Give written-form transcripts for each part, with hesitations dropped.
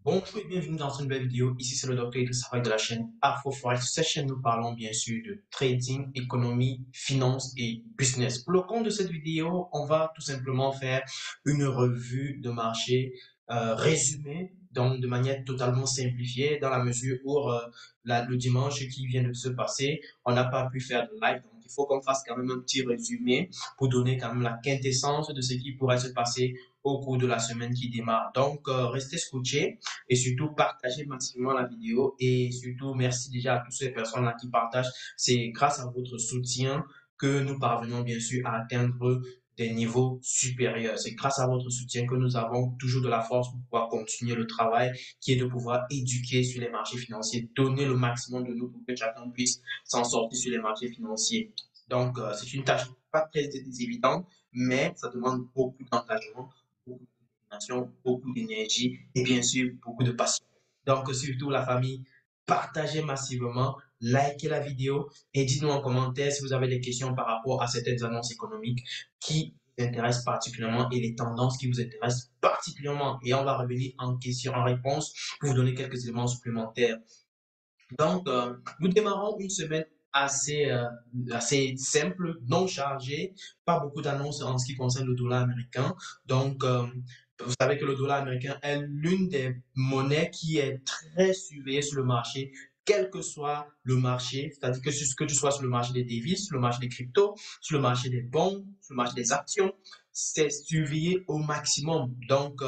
Bonjour et bienvenue dans une nouvelle vidéo. Ici, c'est le docteur Idriss Afak de la chaîne AfroForex. Sur cette chaîne, nous parlons bien sûr de trading, économie, finance et business. Pour le compte de cette vidéo, on va tout simplement faire une revue de marché résumée, donc de manière totalement simplifiée, dans la mesure où le dimanche qui vient de se passer, on n'a pas pu faire de live. Donc, il faut qu'on fasse quand même un petit résumé pour donner quand même la quintessence de ce qui pourrait se passer au cours de la semaine qui démarre. Donc, restez scotchés et surtout partagez massivement la vidéo et surtout merci déjà à toutes ces personnes-là qui partagent. C'est grâce à votre soutien que nous parvenons bien sûr à atteindre des niveaux supérieurs. C'est grâce à votre soutien que nous avons toujours de la force pour pouvoir continuer le travail qui est de pouvoir éduquer sur les marchés financiers, donner le maximum de nous pour que chacun puisse s'en sortir sur les marchés financiers. Donc, c'est une tâche pas très évidente, mais ça demande beaucoup d'engagement, beaucoup de détermination, beaucoup d'énergie et bien sûr beaucoup de passion. Donc, surtout la famille, partagez massivement, likez la vidéo et dites-nous en commentaire si vous avez des questions par rapport à certaines annonces économiques qui vous intéressent particulièrement et les tendances qui vous intéressent particulièrement. Et on va revenir en question, en réponse pour vous donner quelques éléments supplémentaires. Donc, nous démarrons une semaine assez simple, non chargée, pas beaucoup d'annonces en ce qui concerne le dollar américain. Donc, vous savez que le dollar américain est l'une des monnaies qui est très surveillée sur le marché, quel que soit le marché, c'est-à-dire que tu sois sur le marché des devises, sur le marché des cryptos, sur le marché des bons, sur le marché des actions, c'est surveillé au maximum. Donc,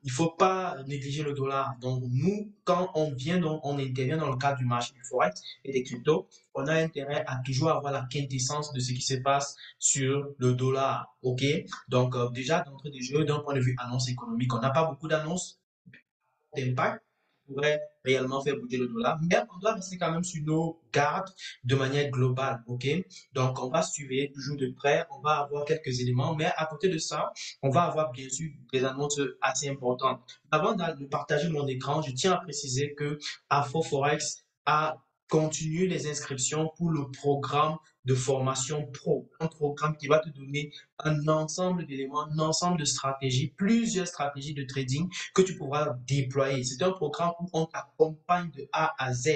il faut pas négliger le dollar. Donc, nous, quand on intervient dans le cadre du marché du Forex et des cryptos, on a intérêt à toujours avoir la quintessence de ce qui se passe sur le dollar. OK? Donc, déjà, d'entrée de jeu, d'un point de vue annonce économique, on n'a pas beaucoup d'annonces d'impact pourrait réellement faire bouger le dollar, mais on doit rester quand même sur nos gardes de manière globale, ok? Donc, on va suivre toujours de près, on va avoir quelques éléments, mais à côté de ça, on va avoir bien sûr des annonces assez importantes. Avant de partager mon écran, je tiens à préciser que AfroForex a continué les inscriptions pour le programme de formation pro, un programme qui va te donner un ensemble d'éléments, un ensemble de stratégies, plusieurs stratégies de trading que tu pourras déployer. C'est un programme où on t'accompagne de A à Z.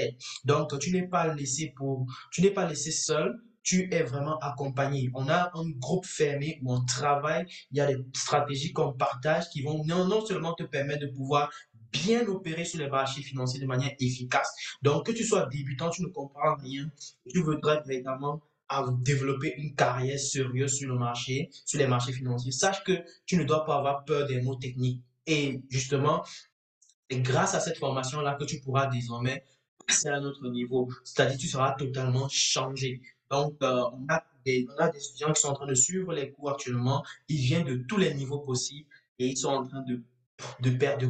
Donc, tu n'es pas laissé seul. Tu es vraiment accompagné. On a un groupe fermé où on travaille. Il y a des stratégies qu'on partage qui vont non seulement te permettre de pouvoir bien opérer sur les marchés financiers de manière efficace. Donc, que tu sois débutant, tu ne comprends rien, tu voudrais véritablement à développer une carrière sérieuse sur le marché, sur les marchés financiers. Sache que tu ne dois pas avoir peur des mots techniques. Et justement, c'est grâce à cette formation-là que tu pourras désormais passer à un autre niveau. C'est-à-dire, tu seras totalement changé. Donc, on a des étudiants qui sont en train de suivre les cours actuellement. Ils viennent de tous les niveaux possibles et ils sont en train de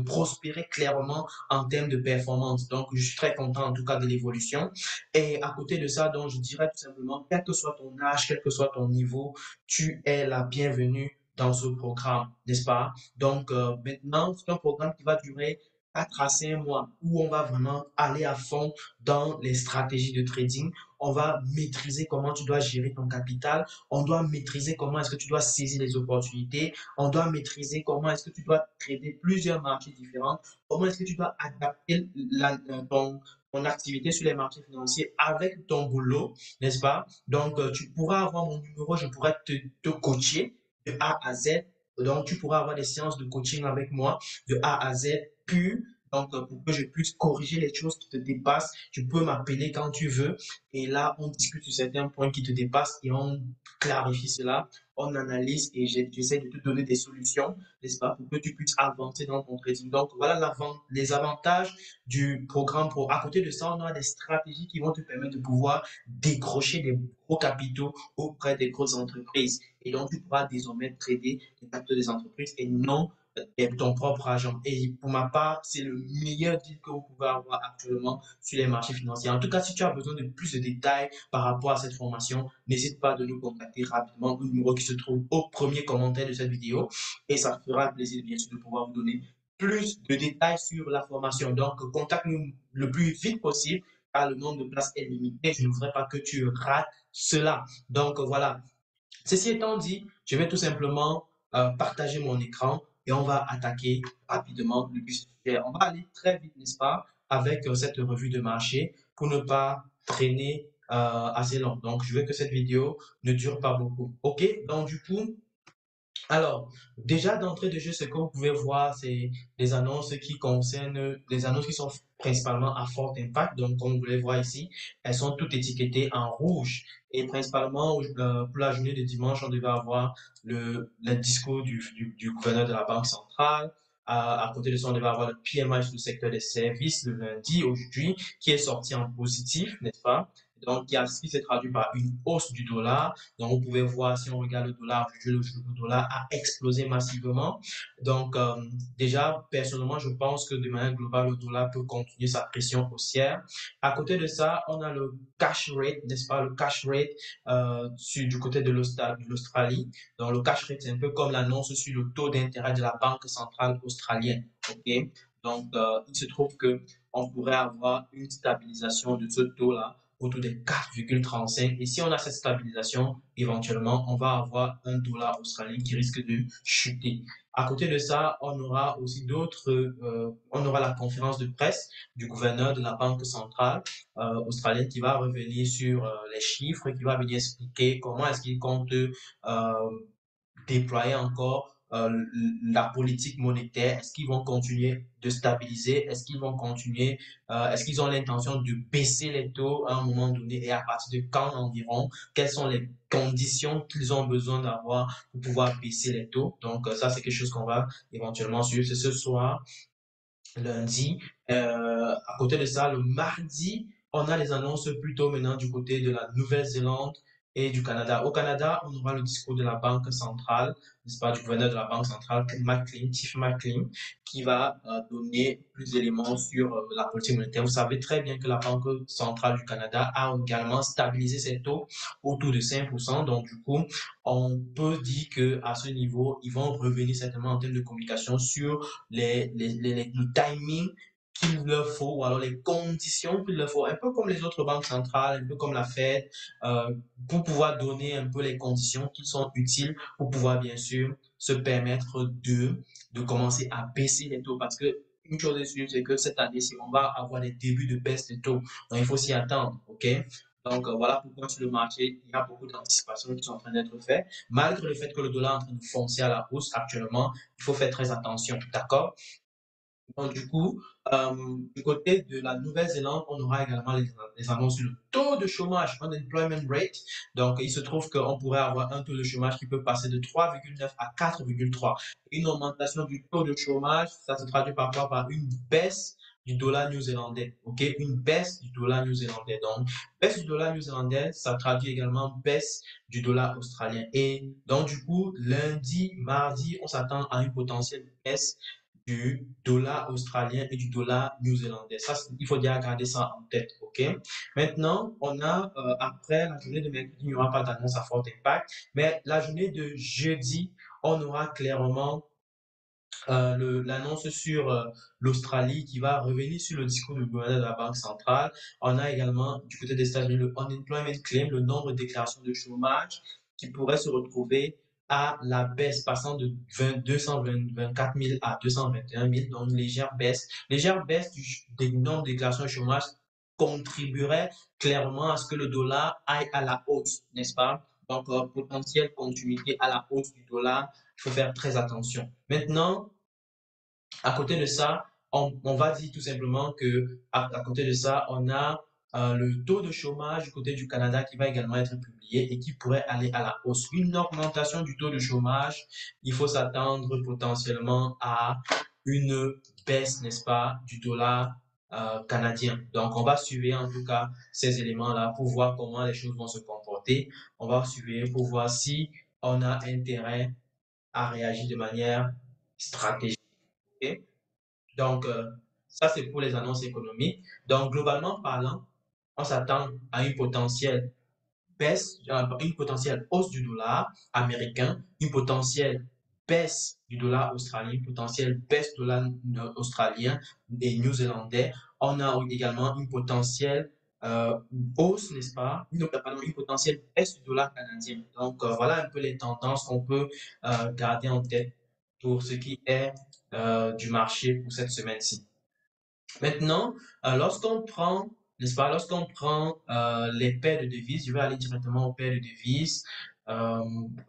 prospérer clairement en termes de performance. Donc, je suis très content en tout cas de l'évolution. Et à côté de ça, donc, je dirais tout simplement, quel que soit ton âge, quel que soit ton niveau, tu es la bienvenue dans ce programme, n'est-ce pas? Donc, maintenant, c'est un programme qui va durer 4 à 5 mois où on va vraiment aller à fond dans les stratégies de trading. On va maîtriser comment tu dois gérer ton capital. On doit maîtriser comment est-ce que tu dois saisir les opportunités. On doit maîtriser comment est-ce que tu dois trader plusieurs marchés différents. Comment est-ce que tu dois adapter ton activité sur les marchés financiers avec ton boulot, n'est-ce pas? Donc, tu pourras avoir mon numéro, je pourrais te coacher de A à Z. Donc, tu pourras avoir des séances de coaching avec moi de A à Z pur. Donc, pour que je puisse corriger les choses qui te dépassent, tu peux m'appeler quand tu veux. Et là, on discute sur certains points qui te dépassent et on clarifie cela, on analyse et j'essaie de te donner des solutions, n'est-ce pas, pour que tu puisses avancer dans ton trading. Donc, voilà les avantages du programme pro. À côté de ça, on a des stratégies qui vont te permettre de pouvoir décrocher des gros capitaux auprès des grosses entreprises. Et donc, tu pourras désormais trader les capitaux des entreprises et non ton propre argent. Et pour ma part, c'est le meilleur deal que vous pouvez avoir actuellement sur les marchés financiers. En tout cas, si tu as besoin de plus de détails par rapport à cette formation, n'hésite pas de nous contacter rapidement au numéro qui se trouve au premier commentaire de cette vidéo. Et ça fera plaisir, bien sûr, de pouvoir vous donner plus de détails sur la formation. Donc, contacte-nous le plus vite possible car le nombre de places est limité. Je ne voudrais pas que tu rates cela. Donc, voilà. Ceci étant dit, je vais tout simplement partager mon écran et on va attaquer rapidement le sujet. On va aller très vite, n'est-ce pas, avec cette revue de marché pour ne pas traîner assez long. Donc, je veux que cette vidéo ne dure pas beaucoup. OK? Donc, du coup, alors, déjà d'entrée de jeu, ce que vous pouvez voir, c'est des annonces qui concernent, des annonces qui sont principalement à fort impact. Donc, comme vous les voyez ici, elles sont toutes étiquetées en rouge. Et principalement, pour la journée de dimanche, on devait avoir le discours du gouverneur de la Banque centrale. À côté de ça, on devait avoir le PMI sur le secteur des services le lundi, aujourd'hui, qui est sorti en positif, n'est-ce pas? Donc, qui s'est traduit par une hausse du dollar. Donc, vous pouvez voir, si on regarde le dollar, le dollar a explosé massivement. Donc, déjà, personnellement, je pense que de manière globale, le dollar peut continuer sa pression haussière. À côté de ça, on a le cash rate, n'est-ce pas, le cash rate du côté de l'Australie. Donc, le cash rate, c'est un peu comme l'annonce sur le taux d'intérêt de la Banque centrale australienne. OK? Donc, il se trouve que on pourrait avoir une stabilisation de ce taux-là autour des 4,35. Et si on a cette stabilisation, éventuellement, on va avoir un dollar australien qui risque de chuter. À côté de ça, on aura aussi on aura la conférence de presse du gouverneur de la Banque centrale australienne qui va revenir sur les chiffres, qui va venir expliquer comment est-ce qu'il compte déployer encore la politique monétaire? Est-ce qu'ils vont continuer de stabiliser? Est-ce qu'ils vont continuer? Est-ce qu'ils ont l'intention de baisser les taux à un moment donné et à partir de quand environ? Quelles sont les conditions qu'ils ont besoin d'avoir pour pouvoir baisser les taux? Donc, ça, c'est quelque chose qu'on va éventuellement suivre. C'est ce soir lundi. À côté de ça, le mardi, on a les annonces plutôt maintenant du côté de la Nouvelle-Zélande et du Canada. Au Canada, on aura le discours de la Banque centrale, n'est-ce pas, du gouverneur de la Banque centrale, Tiff Maclean, qui va donner plus d'éléments sur la politique monétaire. Vous savez très bien que la Banque centrale du Canada a également stabilisé ses taux autour de 5%. Donc, du coup, on peut dire que à ce niveau, ils vont revenir certainement en termes de communication sur le timing qu'il leur faut, ou alors les conditions qu'il leur faut, un peu comme les autres banques centrales, un peu comme la Fed, pour pouvoir donner un peu les conditions qui sont utiles pour pouvoir, bien sûr, se permettre de commencer à baisser les taux. Parce que une chose est sûre, c'est que cette année-ci, on va avoir des débuts de baisse de taux. Donc, il faut s'y attendre, OK? Donc, voilà pourquoi sur le marché, il y a beaucoup d'anticipations qui sont en train d'être faites. Malgré le fait que le dollar est en train de foncer à la hausse actuellement, il faut faire très attention, d'accord? Donc, du coup, du côté de la Nouvelle-Zélande, on aura également les annonces sur le taux de chômage, unemployment rate. Donc, il se trouve qu'on pourrait avoir un taux de chômage qui peut passer de 3,9 à 4,3. Une augmentation du taux de chômage, ça se traduit parfois par une baisse du dollar néo-zélandais. OK? Une baisse du dollar néo-zélandais. Donc, baisse du dollar néo-zélandais, ça traduit également baisse du dollar australien. Et donc, du coup, lundi, mardi, on s'attend à une potentielle baisse du dollar australien et du dollar néo-zélandais. Ça, il faut déjà garder ça en tête, OK? Maintenant, on a, après la journée de mercredi, il n'y aura pas d'annonce à fort impact, mais la journée de jeudi, on aura clairement l'annonce sur l'Australie qui va revenir sur le discours du gouverneur de la Banque centrale. On a également du côté des États-Unis le unemployment claim, le nombre de déclarations de chômage qui pourrait se retrouver à la baisse, passant de 224 000 à 221 000, donc une légère baisse des nombres de déclarations de chômage contribuerait clairement à ce que le dollar aille à la hausse, n'est-ce pas? Donc, potentielle continuité à la hausse du dollar, il faut faire très attention. Maintenant, à côté de ça, on va dire tout simplement que à côté de ça, on a le taux de chômage du côté du Canada qui va également être publié et qui pourrait aller à la hausse. Une augmentation du taux de chômage, il faut s'attendre potentiellement à une baisse, n'est-ce pas, du dollar canadien. Donc, on va suivre en tout cas ces éléments-là pour voir comment les choses vont se comporter. On va suivre pour voir si on a intérêt à réagir de manière stratégique. Ok. Donc, ça, c'est pour les annonces économiques. Donc, globalement parlant, on s'attend à une potentielle hausse du dollar américain, une potentielle baisse du dollar australien, une potentielle baisse du dollar australien et néo-zélandais. On a également une potentielle hausse, n'est-ce pas? Pardon, une potentielle baisse du dollar canadien. Donc, voilà un peu les tendances qu'on peut garder en tête. pour ce qui est du marché pour cette semaine-ci. Maintenant, lorsqu'on prend, n'est-ce pas, lorsqu'on prend les paires de devises, je vais aller directement aux paires de devises. Euh,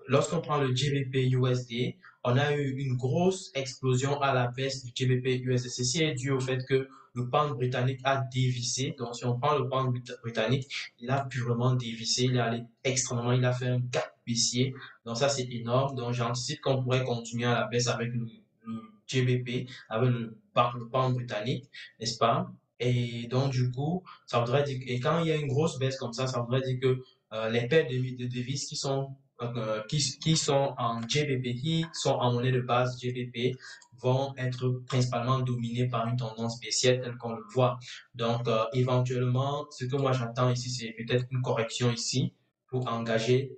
Lorsqu'on prend le GBP USD, on a eu une grosse explosion à la baisse du GBP USD. Ceci est dû au fait que le pound britannique a dévissé. Donc, si on prend le pound britannique, il a purement dévissé. Il est allé extrêmement, il a fait un gap baissier. Donc, ça, c'est énorme. Donc, j'anticipe qu'on pourrait continuer à la baisse avec le GBP, avec le pound britannique, n'est-ce pas? Et donc, du coup, ça voudrait dire, et quand il y a une grosse baisse comme ça voudrait dire que les paires de devises qui sont en GBP, qui sont en monnaie de base GBP, vont être principalement dominées par une tendance baissière telle qu'on le voit. Donc, éventuellement, ce que moi j'attends ici, c'est peut-être une correction ici pour engager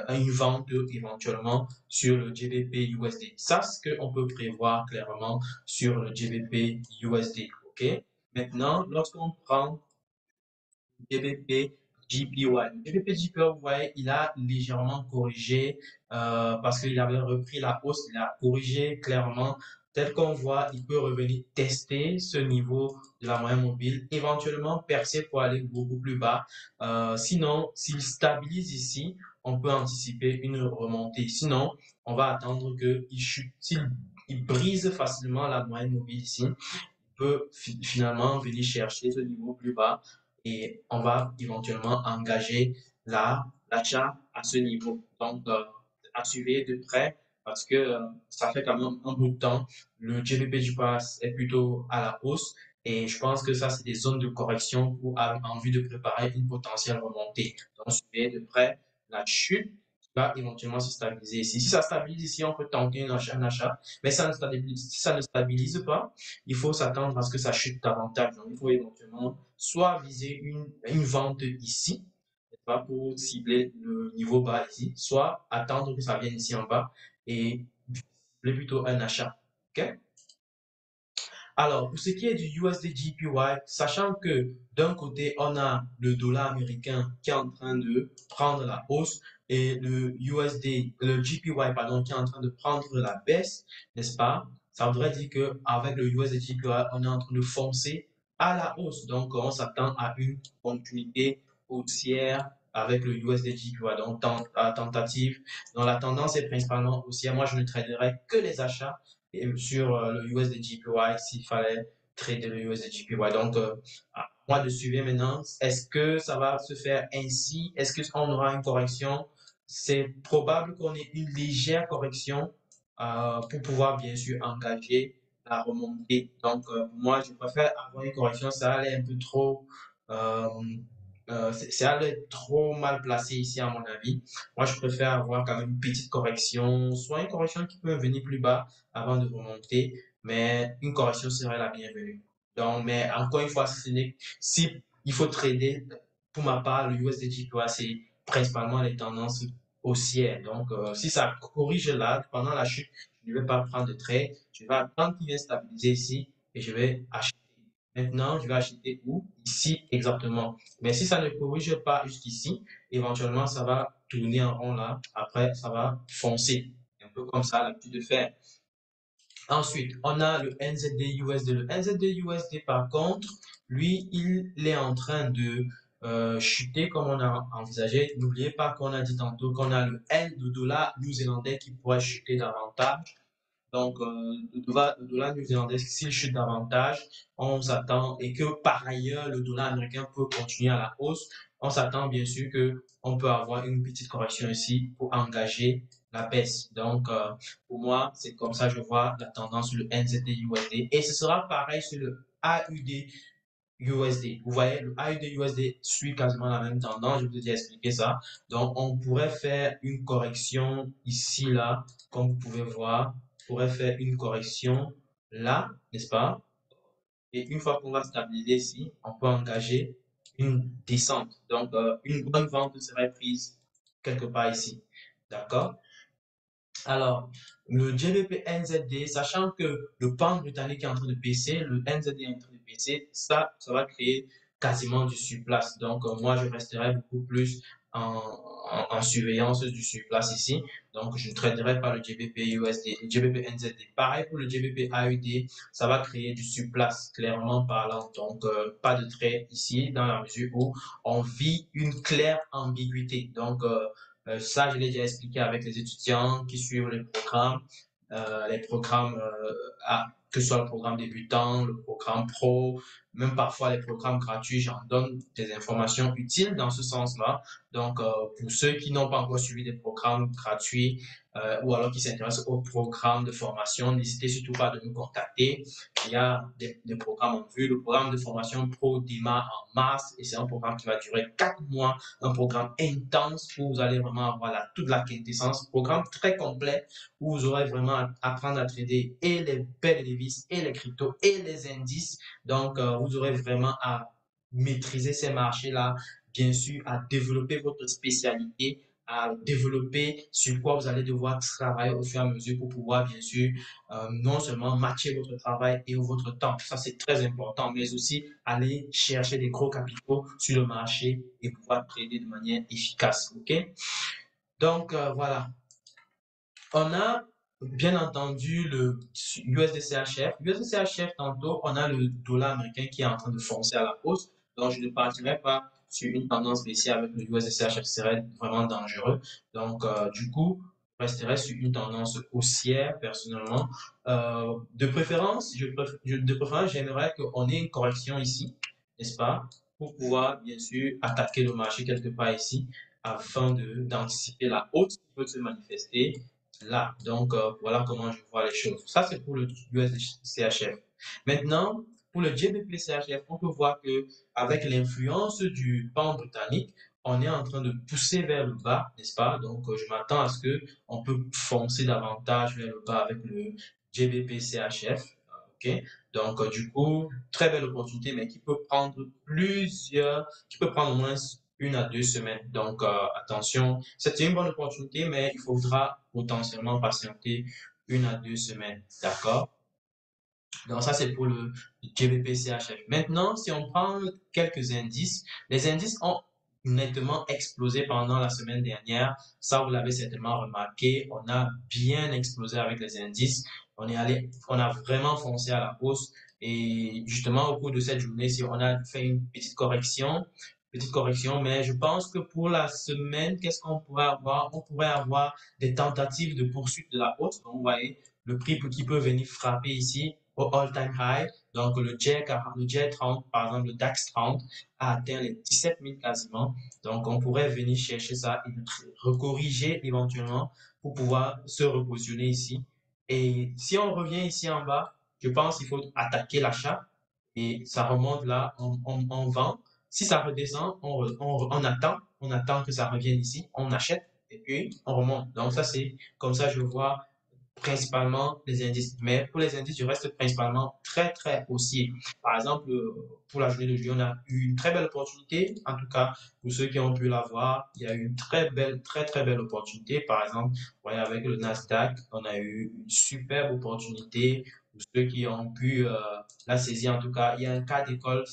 une vente éventuellement sur le GBP USD. Ça, c'est ce qu'on peut prévoir clairement sur le GBP USD. OK? Maintenant, lorsqu'on prend GBP JPY. Le GBP JPY, il a légèrement corrigé parce qu'il avait repris la hausse, il a corrigé clairement. Tel qu'on voit, il peut revenir tester ce niveau de la moyenne mobile, éventuellement percer pour aller beaucoup plus bas. Sinon, s'il stabilise ici, on peut anticiper une remontée. Sinon, on va attendre qu'il chute. S'il brise facilement la moyenne mobile ici, peut finalement venir chercher ce niveau plus bas et on va éventuellement engager l'achat à ce niveau. Donc, à suivre de près parce que ça fait quand même un bout de temps. Le GBP du pass est plutôt à la hausse et je pense que ça, c'est des zones de correction pour, en vue de préparer une potentielle remontée. Donc, suivez de près la chute qui va éventuellement se stabiliser ici. Si ça stabilise ici, on peut tenter un achat, mais si ça ne stabilise pas, il faut s'attendre à ce que ça chute davantage. Donc, il faut éventuellement soit viser une vente ici, pas pour cibler le niveau bas ici, soit attendre que ça vienne ici en bas et cibler plutôt un achat. OK? Alors, pour ce qui est du USD JPY, sachant que d'un côté, on a le dollar américain qui est en train de prendre la hausse et le JPY, pardon, qui est en train de prendre la baisse, n'est-ce pas? Ça voudrait dire qu'avec le USD JPY, on est en train de foncer à la hausse. Donc, on s'attend à une continuité haussière avec le USD JPY. Donc, tentative. Donc, la tendance est principalement haussière. Moi, je ne traderai que les achats sur le USD JPY s'il fallait trader le USD JPY. Donc, à moi de suivre maintenant, est-ce que ça va se faire ainsi? Est-ce qu'on aura une correction? C'est probable qu'on ait une légère correction pour pouvoir bien sûr engager la remontée. Donc, moi, je préfère avoir une correction. Ça allait un peu trop, euh, c'est allait trop mal placé ici à mon avis. Moi, je préfère avoir quand même une petite correction, soit une correction qui peut venir plus bas avant de remonter, mais une correction serait la bienvenue. Donc, mais encore une fois, si il faut trader, pour ma part, le USDJPY, c'est principalement les tendances haussières. Donc, si ça corrige là, pendant la chute, je ne vais pas prendre de trade, je vais attendre qu'il vienne stabiliser ici et je vais acheter. Maintenant, je vais acheter où? Ici exactement. Mais si ça ne corrige pas jusqu'ici, éventuellement, ça va tourner en rond là. Après, ça va foncer. Un peu comme ça, l'habitude de faire. Ensuite, on a le NZD USD. Le NZD USD, par contre, lui, il est en train de chuter comme on a envisagé. N'oubliez pas qu'on a dit tantôt qu'on a le N de dollar new-zélandais qui pourrait chuter davantage. Donc, le dollar néo-zélandais, s'il chute davantage, on s'attend, et que par ailleurs, le dollar américain peut continuer à la hausse, on s'attend bien sûr que on peut avoir une petite correction ici pour engager la baisse. Donc, pour moi, c'est comme ça que je vois la tendance sur le NZD USD. Et ce sera pareil sur le AUD USD. Vous voyez, le AUD USD suit quasiment la même tendance. Je vous ai déjà expliqué ça. Donc, on pourrait faire une correction ici, là, comme vous pouvez voir. On pourrait faire une correction là, n'est-ce pas? Et une fois qu'on va stabiliser ici, on peut engager une descente. Donc, une bonne vente serait prise quelque part ici. D'accord? Alors, le GBP NZD, sachant que le pound britannique est en train de baisser, le NZD est en train de baisser, ça va créer quasiment du surplace. Donc, moi, je resterai beaucoup plus en surveillance du surplace ici. Donc, je ne traiterai pas le GBP USD, le GBP NZD. Pareil pour le GBP AUD, ça va créer du surplace, clairement parlant. Donc, pas de trade ici, dans la mesure où on vit une claire ambiguïté. Donc, ça, je l'ai déjà expliqué avec les étudiants qui suivent les programmes que ce soit le programme débutant, le programme pro, même parfois les programmes gratuits, j'en donne des informations utiles dans ce sens-là. Donc, pour ceux qui n'ont pas encore suivi des programmes gratuits ou alors qui s'intéressent aux programmes de formation, n'hésitez surtout pas de nous contacter. Il y a des programmes en vue. Le programme de formation pro démarre en mars et c'est un programme qui va durer 4 mois, un programme intense où vous allez vraiment avoir toute la quintessence, programme très complet où vous aurez vraiment à apprendre à trader et les paires de devises et les cryptos et les indices. Donc, vous aurez vraiment à maîtriser ces marchés-là, bien sûr, à développer votre spécialité, à développer sur quoi vous allez devoir travailler au fur et à mesure pour pouvoir, bien sûr, non seulement matcher votre travail et votre temps, ça c'est très important, mais aussi aller chercher des gros capitaux sur le marché et pouvoir trader de manière efficace. OK? Donc, voilà. On a bien entendu le USDCHF. USDCHF, tantôt, on a le dollar américain qui est en train de foncer à la hausse. Donc, je ne partirai pas sur une tendance baissière avec le USDCHF, ce serait vraiment dangereux. Donc, du coup, je resterai sur une tendance haussière, personnellement. De préférence, j'aimerais qu'on ait une correction ici, n'est-ce pas, pour pouvoir, bien sûr, attaquer le marché quelque part ici, afin d'anticiper la hausse qui peut se manifester là. Donc, voilà comment je vois les choses. Ça, c'est pour le USDCHF. Maintenant, pour le GBP-CHF, on peut voir que avec l'influence du pound britannique, on est en train de pousser vers le bas, n'est-ce pas? Donc, je m'attends à ce que on peut foncer davantage vers le bas avec le GBP-CHF. OK? Donc, du coup, très belle opportunité, mais qui peut prendre au moins 1 à 2 semaines. Donc, attention, c'est une bonne opportunité, mais il faudra potentiellement patienter 1 à 2 semaines. D'accord? Donc, ça, c'est pour le GBP-CHF. Maintenant, si on prend quelques indices, les indices ont nettement explosé pendant la semaine dernière. Ça, vous l'avez certainement remarqué. On a bien explosé avec les indices. On a vraiment foncé à la hausse. Et justement, au cours de cette journée, si on a fait une petite correction, mais je pense que pour la semaine, qu'est-ce qu'on pourrait avoir? On pourrait avoir des tentatives de poursuite de la hausse. Donc, vous voyez, le prix qui peut venir frapper ici au all-time high. Donc, le J 30, par exemple, le DAX 30 a atteint les 17 000 quasiment. Donc, on pourrait venir chercher ça et recorriger éventuellement pour pouvoir se repositionner ici. Et si on revient ici en bas, je pense qu'il faut attaquer l'achat et ça remonte là, on vend. Si ça redescend, on attend que ça revienne ici, on achète et puis on remonte. Donc, ça, c'est comme ça, je vois principalement les indices. Mais pour les indices, je reste principalement très, très haussier. Par exemple, pour la journée d'aujourd'hui, on a eu une très belle opportunité. En tout cas, pour ceux qui ont pu la voir, il y a eu une très belle, très, très belle opportunité. Par exemple, vous voyez, avec le Nasdaq, on a eu une superbe opportunité. Pour ceux qui ont pu la saisir, en tout cas, il y a un cas d'école,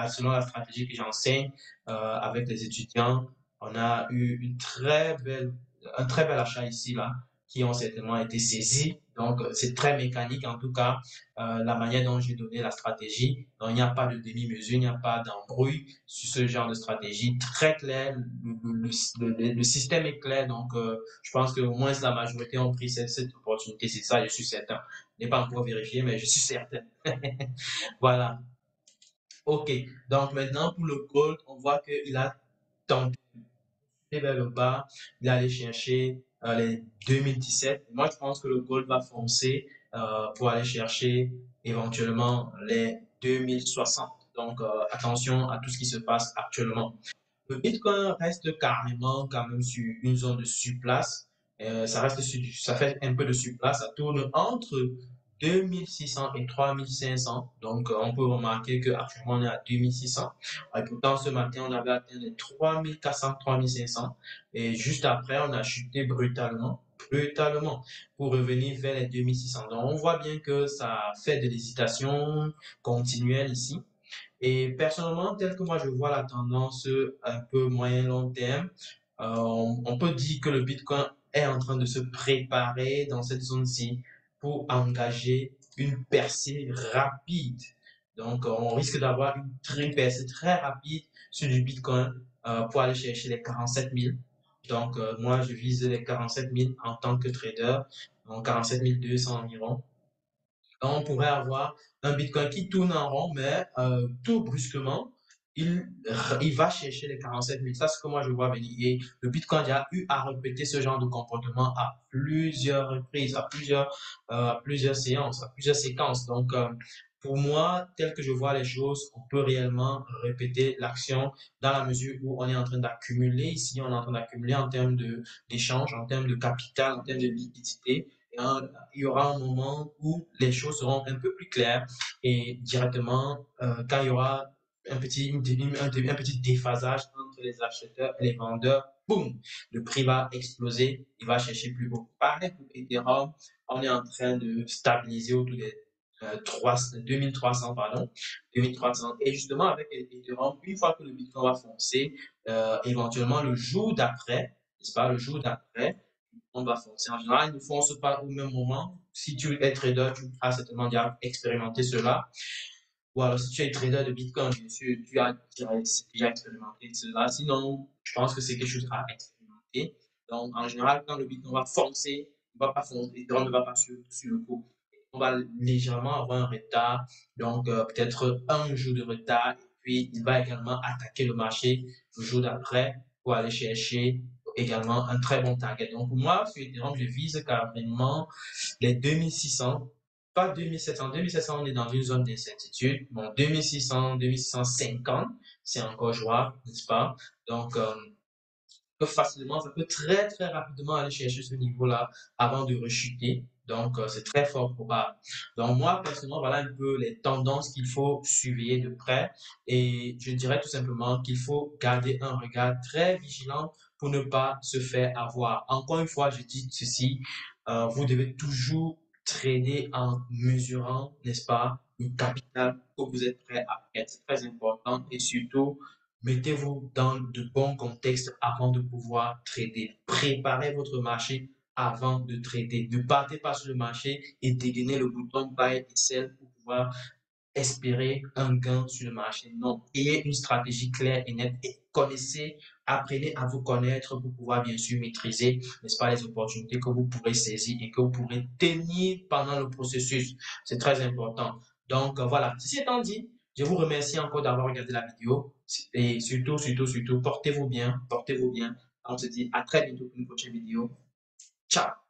selon la stratégie que j'enseigne avec les étudiants. On a eu un très bel achat ici, là qui ont certainement été saisis. Donc, c'est très mécanique, en tout cas, la manière dont j'ai donné la stratégie. Donc, il n'y a pas de demi-mesure, il n'y a pas d'embrouille sur ce genre de stratégie. Très clair, le système est clair. Donc, je pense que au moins la majorité ont pris cette opportunité. C'est ça, je suis certain. Je n'ai pas encore vérifié, mais je suis certain. Voilà. OK. Donc, maintenant, pour le gold, on voit qu'il a tenté vers le bas, il est allé chercher les 2017. Moi, je pense que le gold va foncer pour aller chercher éventuellement les 2060. Donc, attention à tout ce qui se passe actuellement. Le Bitcoin reste carrément quand même sur une zone de surplace. Ça fait un peu de surplace. Ça tourne entre 2600 et 3500. Donc, on peut remarquer qu'actuellement, on est à 2600. Et pourtant, ce matin, on avait atteint les 3400, 3500. Et juste après, on a chuté brutalement, pour revenir vers les 2600. Donc, on voit bien que ça fait de l'hésitation continuelle ici. Et personnellement, tel que moi je vois la tendance un peu moyen long terme, On peut dire que le Bitcoin est en train de se préparer dans cette zone-ci pour engager une percée rapide. Donc, on risque d'avoir une percée très rapide sur du Bitcoin pour aller chercher les 47 000. Donc, moi, je vise les 47 000 en tant que trader, donc 47 200 environ. On pourrait avoir un Bitcoin qui tourne en rond, mais tout brusquement, il, il va chercher les 47 000. Ça, c'est ce que moi je vois venir. Et le Bitcoin a déjà eu à répéter ce genre de comportement à plusieurs reprises, à plusieurs séances, à plusieurs séquences. Donc, pour moi, tel que je vois les choses, on peut réellement répéter l'action dans la mesure où on est en train d'accumuler ici, on est en train d'accumuler en termes d'échange, en termes de capital, en termes de liquidité. Il y aura un moment où les choses seront un peu plus claires et directement, quand il y aura un petit déphasage entre les acheteurs et les vendeurs, boum, le prix va exploser, il va chercher plus haut. Pareil pour Ethereum, on est en train de stabiliser autour des 2300, pardon, 2300. Et justement, avec Ethereum, une fois que le Bitcoin va foncer, éventuellement le jour d'après, n'est-ce pas, le jour d'après, on va foncer. En général, ils ne foncent pas au même moment. Si tu es trader, tu as certainement déjà expérimenté cela. Ou alors, si tu es trader de Bitcoin, bien sûr, tu as déjà expérimenté cela. Sinon, je pense que c'est quelque chose à expérimenter. Donc, en général, quand le Bitcoin va foncer, il ne va pas foncer, on ne va pas sur le coup. On va légèrement avoir un retard, donc peut-être un jour de retard, et puis il va également attaquer le marché le jour d'après pour aller chercher également un très bon target. Donc, pour moi, sur Ethereum, je vise carrément les 2600, pas 2700. 2700, on est dans une zone d'incertitude. Bon, 2600, 2650, c'est encore jouable, n'est-ce pas? Donc, facilement, ça peut très, très rapidement aller chercher ce niveau-là avant de rechuter. Donc, c'est très fort probable. Donc, moi, personnellement, voilà un peu les tendances qu'il faut surveiller de près. Et je dirais tout simplement qu'il faut garder un regard très vigilant pour ne pas se faire avoir. Encore une fois, je dis ceci, vous devez toujours trader en mesurant, n'est-ce pas, le capital que vous êtes prêt à mettre. C'est très important et surtout, mettez-vous dans de bons contextes avant de pouvoir trader. Préparez votre marché avant de trader. Ne partez pas sur le marché et dégainez le bouton buy et sell pour pouvoir espérer un gain sur le marché. Non, ayez une stratégie claire et nette et connaissez, apprenez à vous connaître pour pouvoir bien sûr maîtriser, n'est-ce pas, les opportunités que vous pourrez saisir et que vous pourrez tenir pendant le processus. C'est très important. Donc, voilà. Ceci étant dit, je vous remercie encore d'avoir regardé la vidéo et surtout, portez-vous bien, portez-vous bien. On se dit à très bientôt pour une prochaine vidéo. Ciao!